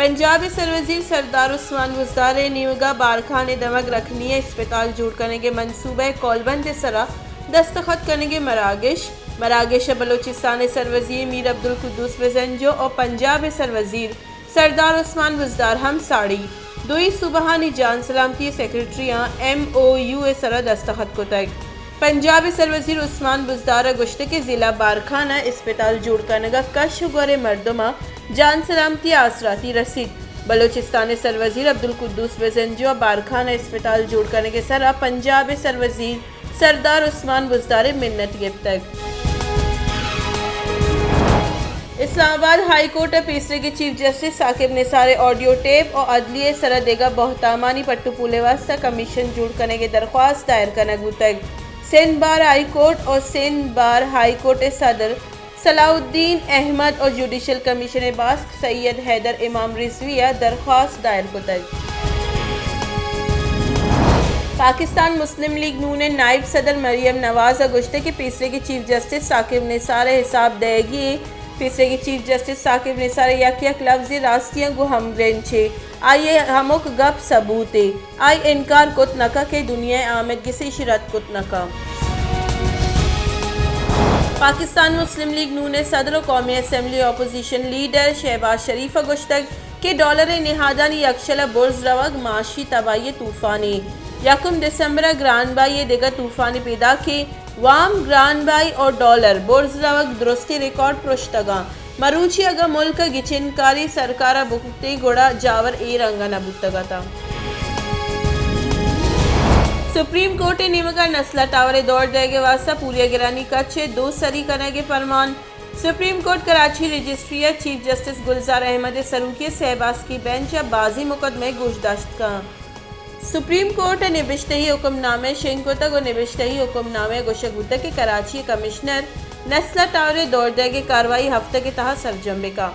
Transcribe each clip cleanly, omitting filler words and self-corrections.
पंजाब सरवजीर सरदार उस्मान बुज़दार नीमगा बारखाने दमक रखनी है अस्पताल जुड़ करने के मनसूबे कौलबंद सरा दस्तखत करने के मरागश बलोचिस्तान सरवजीर मीर अब्दुल कुद्दूस बेजंजो और पंजाब सरवजीर सरदार उस्मान बुज़दार हम साड़ी दुई सुबहानी जान सलामती सेक्रेटरियाँ MOU सरा दस्तखत को तक पंजाब सरवजीर उस्मान बुज़दार गुश्त के ज़िला बारखाना अस्पताल जुड़ करने का कश गोरे मर्दमा जान सलामती आसराती रसीद बलोचिस्तान सरवजीर अब्दुल कुद्दूस बेजंजो बारखाना अस्पताल जुड़ करने के सरा पंजाब सरवजीर सरदार उस्मान बुज़दार मिन्नत गिफ्तक। इस्लामाबाद हाई कोर्ट पेशरे के chief justice Saqib Nisar audio tape और अदलिये सरा देगा बहुतामानी पट्टू पुले वास्ता कमीशन जुड़ करने की दरख्वास्त दायर करना गुतक सिंध बार हाई कोर्ट और सिंध बार हाई कोर्ट सदर सलाउद्दीन अहमद और जुडिशल कमीशन बास्क सैयद हैदर इमाम रिजविया दरख्वास्त दायर गुतक। पाकिस्तान मुस्लिम लीग नून ने नायब सदर मरियम नवाज गुश्ते के पेशरे के चीफ जस्टिस साकिब निसार हिसाब देगी पेशरे के चीफ जस्टिस साकिब निसार यक लफ्ज़ रास्तियाँ गो हम छे आइए हमक गप सबूते आई इनकार कुत नका के दुनिया आमद किसी शरत कुत नका। पाकिस्तान मुस्लिम लीग नून ने सदर कौमी असम्बली अपोजिशन लीडर शहबाज शरीफ गुश्तक के डॉलर निहादानी यकशला बुर्ज रवग माशी तबाही तूफ़ानी 1 दिसंबर ग्रानबाई दिगर तूफ़ानी पैदा के वाम ग्रानबाई और डॉलर बुर्ज रवग दुरुस्ती रिकॉर्ड पुरुषतगा मरूची अगर मुल्क गिचिनकारी सरकारा बुकते गुड़ा जावर ए रंगा नबुतगा था। सुप्रीम कोर्ट ने निमगा नस्ला टावरे दौड़ देगे वास्ता पूरी गिरानी कच्चे 2 सरी करने के फरमान सुप्रीम कोर्ट कराची रजिस्ट्रिया चीफ जस्टिस गुलजार अहमद सरूकी सहबाज की बेंच बाजी मुकदमे गोशदाश्त का सुप्रीम कोर्ट निबिश्तही हुक्मनामे शेंकोतक और निबिश्तही हुक्मनामे गोशगुता के कराची कमिश्नर नस्ला टावरे दौड़ देगे कार्रवाई हफ्ते के तहत सरजम्बे का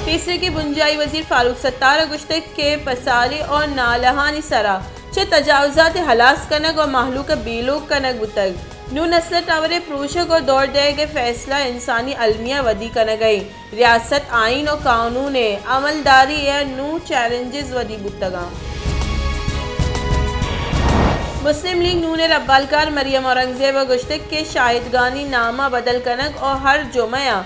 तीसरे के बुंजाई वजीर फारूक सत्तार गुश्ते के पसाले और नालहानी सरा चे तजावजात हलास कनक और महलूक बेलोक कनक बुतक नू नस्ल टावरे प्रोशक और दौड़ दे के फैसला इंसानी अलमिया वदी कनक गई रियासत आइन और कानून अमलदारी या नू चैलेंजेस वदी बुतगा। मुस्लिम लीग नून रब्बालकार मरियम औरंगजेब गुश्तक के शाहिदगानी नामा बदल कनक और हर जुमया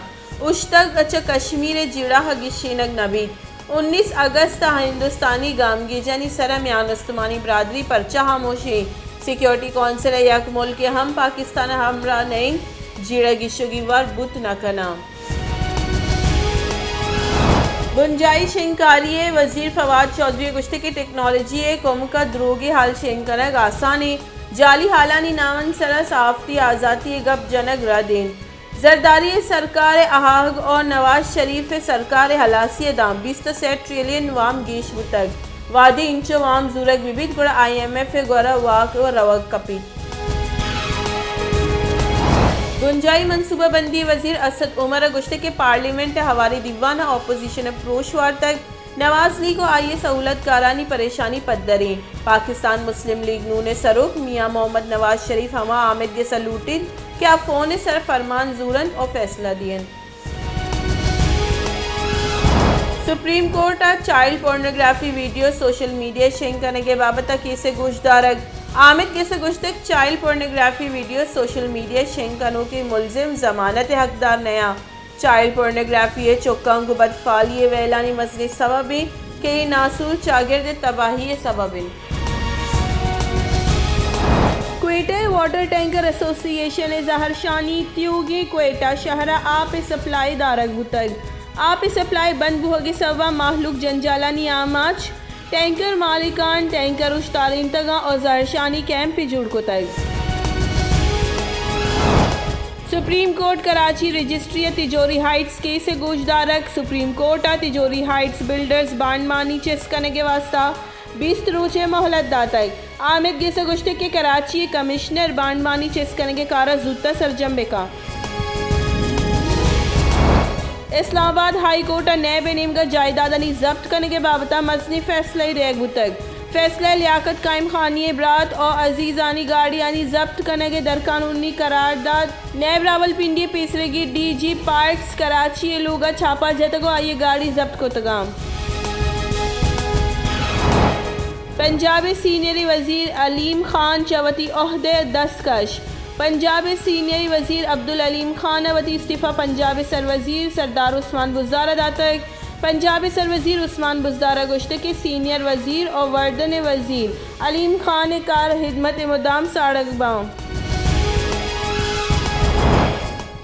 उश्तक अच्छा कश्मीर जिड़ा हगिशीनक नबी 19 अगस्त हिंदुस्तानी गामगीजनी सरम यानस्तमानी बरादरी पर चाहमोशी सिक्योरिटी कौंसिल यक मुल्क के हम पाकिस्तान हमरा नहीं जिड़ा गिशोगी वार बुत न कना गुंजाई शिंकारी वजीर फवाद चौधरी गुश्ते की टेक्नोलॉजी कौम का द्रोगी हाल शेंकनक आसानी जाली हालानी नामन सरा साफ्ती आज़ाती गप जनक रादेन जरदारी सरकार अहाग और नवाज शरीफ सरकार हलासी दाम 20 ट्रिलियन वाम गेश बुतक वादी इंचो वाम जूरक विविध गुड़ा IMF गोरा वाक और रवक कपी गुंजाई मनसूबाबंदी वजीर असद उमर गुश्ते के पार्लियामेंट हवारी दीवाना अपोजिशन अप्रोच वार तक नवाज लीग को आइए सहूलत कारानी परेशानी पद्दरें पाकिस्तान मुस्लिम लीग नून सरुख मियाँ मोहम्मद नवाज शरीफ हमा आमिद के सलूटिन क्या फ़ोन सर फरमान जूरन और फैसला दियन। Supreme court child pornography video social media share करने के बाबत केस गुशदारक आमिद केस गुश्तक child pornography video social media share करने के मुलजिम जमानत हकदार नया चाइल्ड पोर्नोग्राफी चौकांग बदफाली वैलानी मसले सबबें के नासूर चागिर्द तबाही सबबें। क्वेटा वाटर टैंकर एसोसिएशन जहरशानी त्योगी क्वेटा शहरा आप सप्लाई दारक बुतग आप सप्लाई बंद होगी सवा माहलूक जंजालानी आमाच टैंकर मालिकान टैंकर उश्तारीन तगा और जहरशानी कैंप पे जुड़ को तग सुप्रीम कोर्ट कराची रजिस्ट्री तिजोरी हाइट्स केस गोशदारक सुप्रीम कोर्ट तिजोरी हाइट्स बिल्डर्स बांडमानी चेस्कने के वास्ता 20 रोज़े मोहलत दातक आमिद गेस गुश्ते के कराची कमिश्नर बांडमानी चेस्कने के कारा जूता सरजम्बे का इस्लामाबाद हाई कोर्ट नैब नीम का जायदादानी जब्त करने के बाबत मजनी फैसला रेगू तक फैसला लियाकत कायम खानी ब्रात और अजीज़ानी गाड़ी यानी जब्त करने के दरकानूनी करारदाद नैब रावलपिंडी पेसरेगी DG पार्क्स कराची ये लोग छापा जतगो आइए गाड़ी जब्त को तगाम। पंजाब सीनियर वज़ीर अलीम खान चवती ओहदे दस्तकश। पंजाब सीनियर वज़ीर अब्दुल अलीम खान वती इस्तीफ़ा पंजाब सरवज़ीर सरदार उस्मान बुज़दार दातक। पंजाब सरवज़ीर उस्मान बुज़दार गुश्त के सीनियर वज़ीर और वर्दन वज़ीर अलीम खान कार हिदमत मुदाम साड़क बाँव।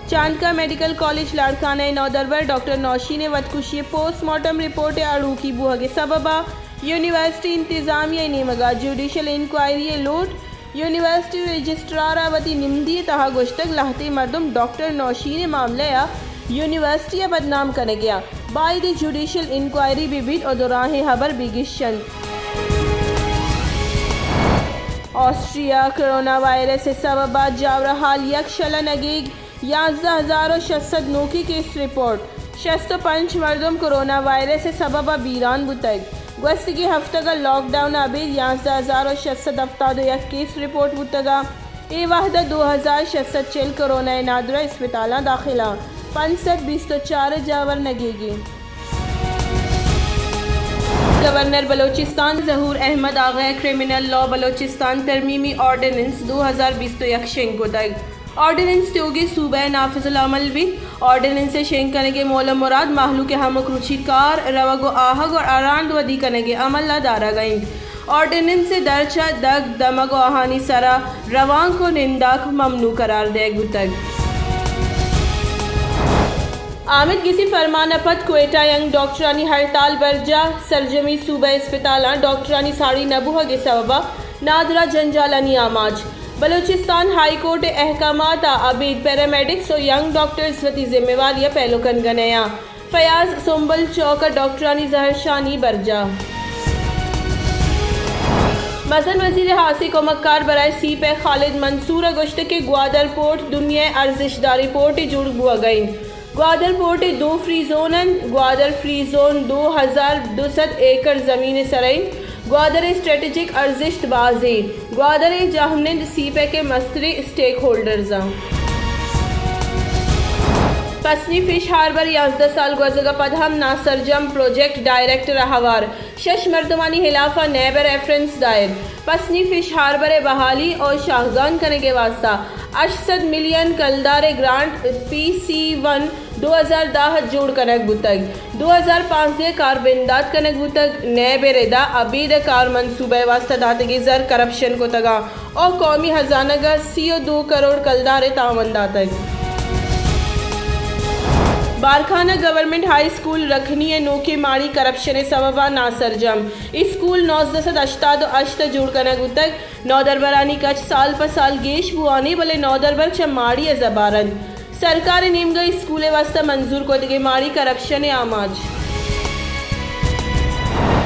चांदका मेडिकल कॉलेज लाड़काना नौदरबर डॉक्टर नौशी ने वतकुशी पोस्टमार्टम रिपोर्ट अड़ू की बुआ के सबबा यूनिवर्सिटी इंतज़ामिया नेमगा जुडिशल इंक्वायरी लूट। यूनिवर्सिटी रजिस्ट्रार वती निमदी तहा गुश्तक लाहते मरदम डॉक्टर नौशी ने मामला यूनिवर्सिटी बदनाम कर गया बाइद जुडिशल इंक्वायरी बिबिट और दौरान हबर बिगिशन। ऑस्ट्रिया कोरोना वायरस से सबबा जावरा हाल यकशलन अगेग 11,600 नोकी केस रिपोर्ट। 65 मरदम कोरोना वायरस से सबबा बीरान बुतग गस्त की हफ्ते का लॉकडाउन अबीर 11,600 अफ्ताद एक केस रिपोर्ट बुतगा ए वाहदा 2,600 कोरोना नादरा अस्पताल दाखिला 524 जावर नगेगी। Governor Balochistan Zahoor Ahmed Agha criminal law Balochistan तरमीमी ऑर्डिनेंस 2020 तो यकशेंग गुतग ऑर्डिनेंस त्योगी सूबह नाफिजुल अमल भी ऑर्डिनेंस से शेंग करने के मौला मुराद माहलू के हमक रुचिकार रवगो आहग और आरांद वदी करने के अमल दारा गई ऑर्डिनेंस से दरचा दग दमग आहानी सरा रवान को निंदाक ममनू करार दे गुतग। आमिद किसी फरमानपत कोयटा यंग डॉक्टरानी हड़ताल बरजा सरजमी सूबह अस्पताल डॉक्टरानी साड़ी नबूह के सबबा नादरा जंजालानी आमाज बलूचिस्तान हाई कोर्ट अहकामात अबीद पैरामेडिक्स और यंग डॉक्टर्स वती जिम्मेवारी पहलुकन गनया फयाज सोम्बल चौक डॉक्टरानी जहरशानी बरजा मसन वजीर हासिल को मक्कार बराए सी पे खालिद मंसूर गुश्त के ग्वादर पोर्ट दुनिया अर्जिशदारी पोर्ट जुड़ बुआ गई Gwadar port 2 free zone Gwadar free zone 2200 एकड़ ज़मीन सरईन ग्वादर स्ट्रेटेजिक अर्जिश्त बाजी ग्वादर जहनिंद सीपे के मस्तरी स्टेक होल्डर्स पसनी फिश हार्बर 11 साल गुजगा पदहम नासरजम प्रोजेक्ट डायरेक्टर हवार शश मर्दमानी खिलाफा नैब रेफरेंस दायर पसनी फिश हार्बर बहाली और शाहगान करने के वास्ता 800 मिलियन कलदार ग्रांट PC1 2010 जोड़ कनक बुतग 2005 कार बिंदात कनक बुतग नैब रेदा अबीद कार मनसूबे वास्ता दातगी जर करप्शन को तगा और कौमी हजानगा 2 करोड़ कलदार तावन दातग बारखाना गवर्नमेंट हाई स्कूल रखनी नोके माड़ी करप्शन सबबा नासरजम स्कूल 988 जुड़ कनक उतक नौदरबरानी कच साल पर साल गेश बुआने बोले नौदरबर च माड़ी जबारन सरकार नीमगा स्कूल वास्ता मंजूर को दिगे माड़ी करप्शन आमाज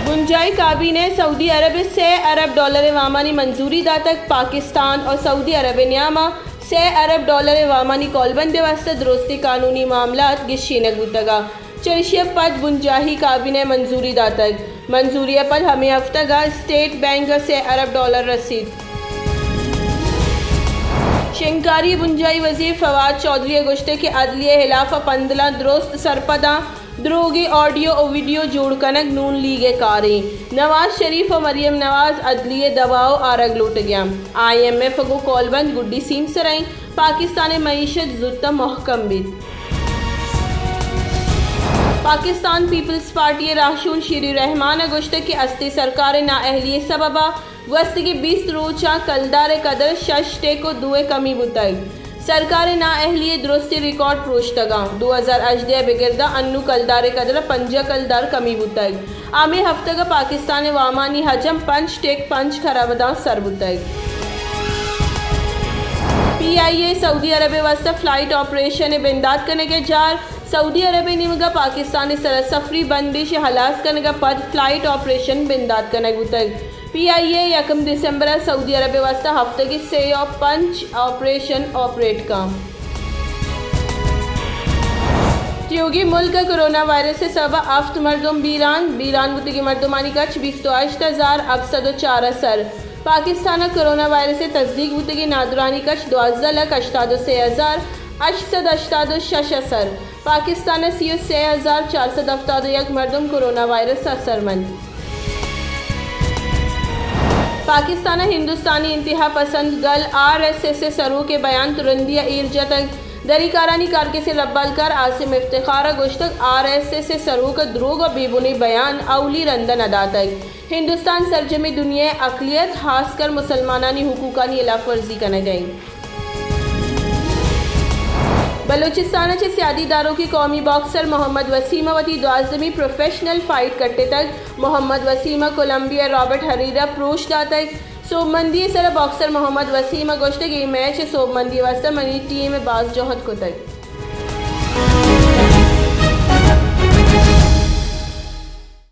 गुंजाई काबीने सऊदी अरब से $6 अरब वामानी मंजूरी दातक पाकिस्तान और सऊदी अरब न्यामा $6 अरब वामानी कौलबंदे वास्ते दुरुस्ती कानूनी मामलात गिशीनक बुतगा चर्शिया पद गुंजाही काबीने मंजूरी दातक मंजूरी पद हमें हफ्तगा स्टेट बैंक $6 अरब रसीद शिंकारी बुंजाई वजीर फवाद चौधरी गुश्ते के अदलिया हिलाफा पंदला दुरुस्त सरपदा द्रोगी ऑडियो और वीडियो जोड़ कनक नून लीगे कारें नवाज शरीफ और मरियम नवाज अदलिए दबाव आरग लूट गया IMF को कौलबंद गुड्डी सीम सराई पाकिस्तान मईशत जुत्ता महकम बिद पाकिस्तान पीपल्स पार्टी राशून शीरी रहमान गुश्त की अस्ती सरकार नाअहली सबबा वस्त के 20 रोचा कलदार कदर शशटे को दुए कमी बुतग सरकार नाअहली दुरुस्ती रिकॉर्ड प्रोश्तगा 2018 बिगिरदा अन्नू कलदार कदर 5 कलदार कमी बुतग आमे हफ्तगा पाकिस्तान वामानी हजम 5 टेक 5 खराबदा सर बुतग PIA सऊदी अरब वास्ता फ्लाइट ऑपरेशन बिंदात करने के जार सऊदी अरब निमगा पाकिस्तानी सफरी बंदिश हलास करने का पद फ्लाइट ऑपरेशन बिंदात करने गुतग PIA 1 दिसंबर सऊदी अरब वास्ता हफ्ते की से ऑफ पंच ऑपरेशन ऑपरेट का त्योगी मुल्क कोरोना वायरस से सबा आफ्त मरदम बीरान बुतगी मरदमानी कच 28,804 असर पाकिस्तान कोरोना वायरस से तस्दीक बुतगी नादरानी कच 12,83,886 असर पाकिस्तान 6,471 मरदम कोरोना वायरस असरमंद पाकिस्तान हिंदुस्तानी इंतहा पसंद दल RSS से सरू के बयान तुरंदिया ईरजा तक दरीकारानी कारके से रब्बाल कर आसिम इफ्तिखार गोश्तक RSS से सरू का द्रोग और बेबुनी बयान अवली रंदन अदा तक हिंदुस्तान सरजमी दुनिया अकलियत खासकर मुसलमानानी हुकूकानी इलाफर्जी करने गई बलूचिस्तान के सियादीदारों की कौमी बॉक्सर मोहम्मद वसीमा वती 12वीं प्रोफेशनल फाइट करते तक मोहम्मद वसीमा कोलंबिया रॉबर्ट हरीरा प्रोश तक सोबमंदी सर बॉक्सर मोहम्मद वसीमा गोश्त ये मैच सोबमंदी वास्ते मनी टीम बाज जोहद को तक